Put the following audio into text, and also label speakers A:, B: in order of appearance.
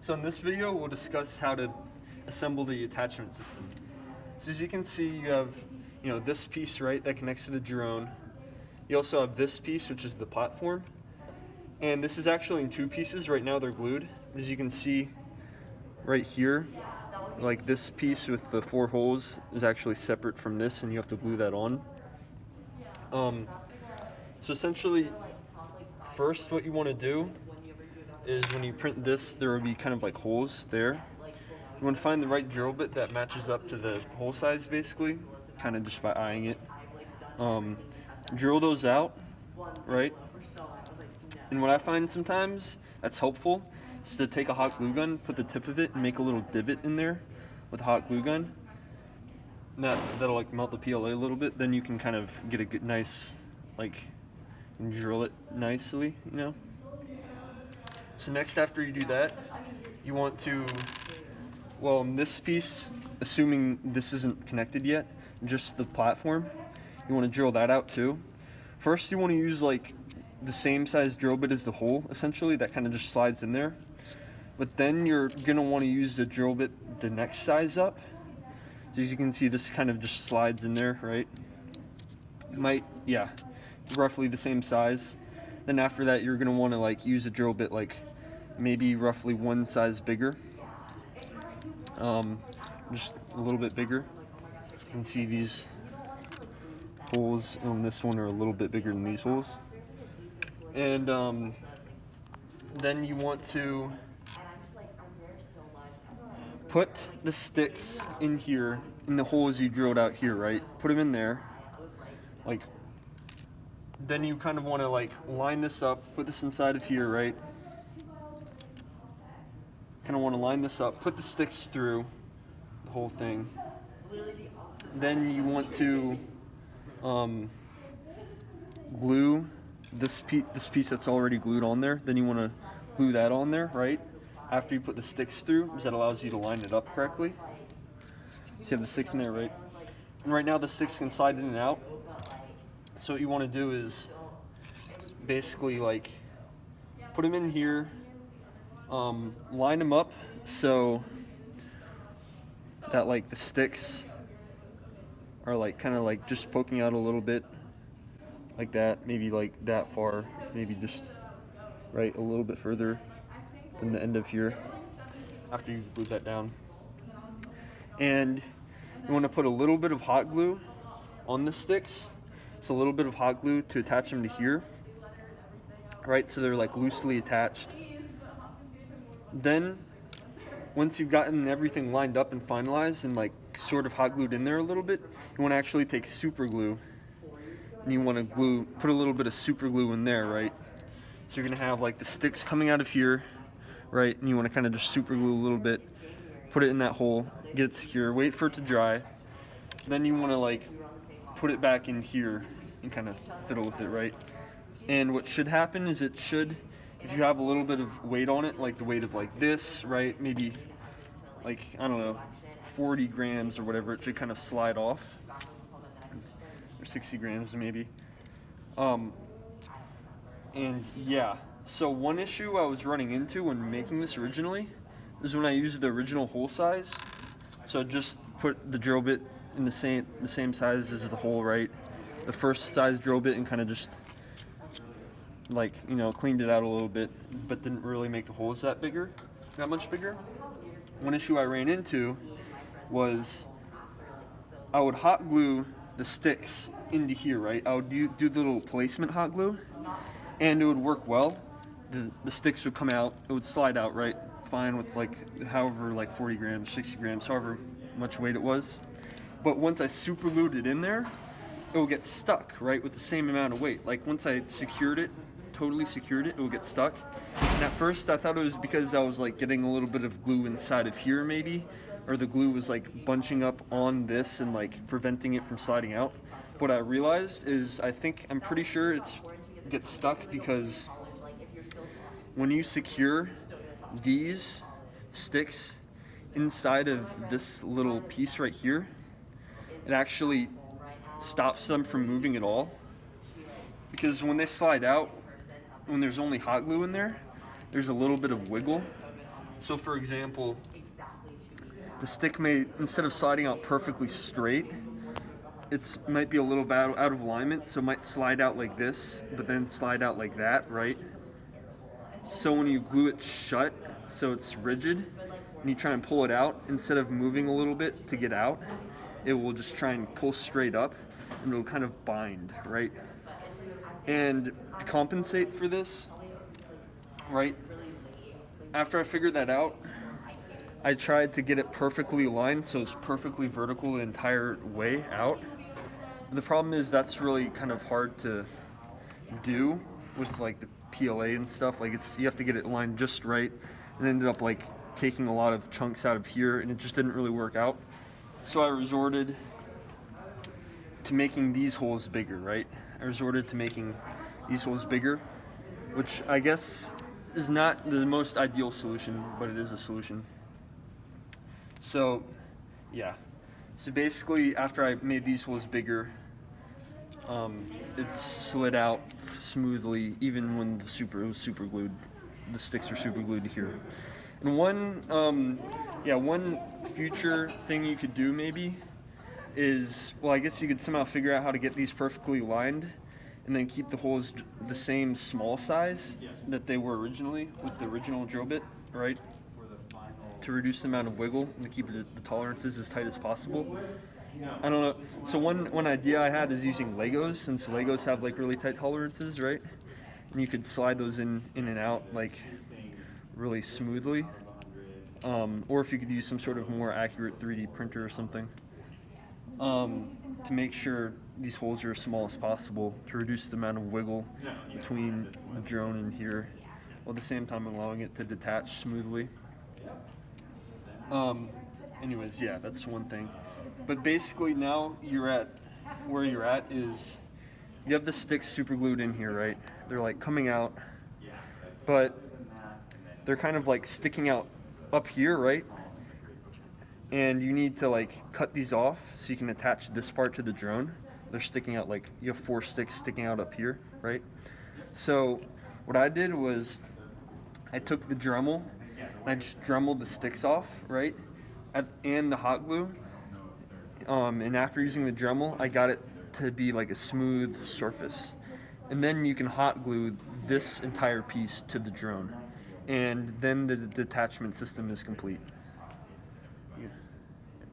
A: So in this video, we'll discuss how to assemble the attachment system. So as you can see, you have, this piece, right, that connects to the drone. You also have this piece, which is the platform. And this is actually in two pieces. Right now they're glued. As you can see right here, like this piece with the 4 holes is actually separate from this, and you have to glue that on. So essentially, first what you want to do is when you print this, there will be kind of like holes there. You want to find the right drill bit that matches up to the hole size, basically, kind of just by eyeing it. Drill those out, right? And what I find sometimes that's helpful is to take a hot glue gun, put the tip of it, and make a little divot in there with a hot glue gun. And that'll like melt the PLA a little bit. Then you can kind of get a good, nice, and drill it nicely, So next, after you do that, you want to, in this piece, assuming this isn't connected yet, just the platform, you want to drill that out too. First, you want to use like the same size drill bit as the hole, essentially, that kind of just slides in there. But then you're going to want to use the drill bit the next size up. So as you can see, this kind of just slides in there, right? Roughly the same size. Then after that, you're going to want to use a drill bit maybe roughly one size bigger. Just a little bit bigger. You can see these holes on this one are a little bit bigger than these holes. And then you want to put the sticks in here, in the holes you drilled out here, right? Put them in there. Then you kind of want to line this up, put this inside of here, right? Kind of want to line this up, put the sticks through the whole thing. Then you want to glue this piece that's already glued on there. Then you want to glue that on there, right? After you put the sticks through, because that allows you to line it up correctly. So you have the sticks in there, right? And right now the sticks can slide in and out. So what you want to do is basically put them in here, line them up so that the sticks are kind of just poking out a little bit, like that, maybe that far, maybe just right a little bit further than the end of here after you've glued that down. And you want to put a little bit of hot glue on the sticks. It's a little bit of hot glue to attach them to here, right? So they're loosely attached. Then, once you've gotten everything lined up and finalized and sort of hot glued in there a little bit, you want to actually take super glue and you want to put a little bit of super glue in there, right? So you're gonna have the sticks coming out of here, right? And you want to kind of just super glue a little bit, put it in that hole, get it secure, wait for it to dry. Then you want to put it back in here and kind of fiddle with it, right? And what should happen is if you have a little bit of weight on it, the weight of this, right? Maybe I don't know, 40 grams or whatever, it should kind of slide off. Or 60 grams maybe. And yeah, so one issue I was running into when making this originally is when I used the original hole size. So just put the drill bit in the same size as the hole, right? The first size drill bit, and kind of just cleaned it out a little bit, but didn't really make the holes that much bigger. One issue I ran into was I would hot glue the sticks into here, right? I would do the little placement hot glue, and it would work well. The sticks would come out, it would slide out, right? Fine with however 40 grams, 60 grams, however much weight it was. But once I super glued it in there, it will get stuck, right, with the same amount of weight. Once I totally secured it, it will get stuck. And at first I thought it was because I was getting a little bit of glue inside of here maybe, or the glue was bunching up on this and preventing it from sliding out. What I realized is I'm pretty sure it gets stuck because when you secure these sticks inside of this little piece right here, it actually stops them from moving at all. Because when they slide out, when there's only hot glue in there, there's a little bit of wiggle. So for example, the stick may, instead of sliding out perfectly straight, it might be a little bit out of alignment, so it might slide out like this, but then slide out like that, right? So when you glue it shut, so it's rigid, and you try and pull it out, instead of moving a little bit to get out, it will just try and pull straight up, and it'll kind of bind, right? And to compensate for this, right, after I figured that out, I tried to get it perfectly aligned so it's perfectly vertical the entire way out. The problem is that's really kind of hard to do with like the PLA and stuff. Like you have to get it aligned just right, and ended up like taking a lot of chunks out of here, and it just didn't really work out. So I resorted to making these holes bigger, right? I resorted to making these holes bigger, which I guess is not the most ideal solution, but it is a solution. So, yeah. So basically, after I made these holes bigger, it slid out smoothly, even when it was super glued. The sticks are super glued to here. And one future thing you could do maybe is, well, I guess you could somehow figure out how to get these perfectly lined, and then keep the holes the same small size that they were originally with the original drill bit, right? To reduce the amount of wiggle and to keep the tolerances as tight as possible. I don't know. So one idea I had is using Legos, since Legos have like really tight tolerances, right? And you could slide those in and out like really smoothly. Or if you could use some sort of more accurate 3D printer or something, to make sure these holes are as small as possible to reduce the amount of wiggle between the drone and here, while at the same time allowing it to detach smoothly. Anyways, yeah, that's one thing. But basically now where you're at is you have the sticks super glued in here, right? They're like coming out, but they're kind of like sticking out up here, right? And you need to like cut these off so you can attach this part to the drone. They're sticking out, like you have 4 sticks sticking out up here, right? So what I did was I took the Dremel and I just Dremeled the sticks off, right? And the hot glue. And after using the Dremel, I got it to be like a smooth surface. And then you can hot glue this entire piece to the drone. And then the detachment system is complete.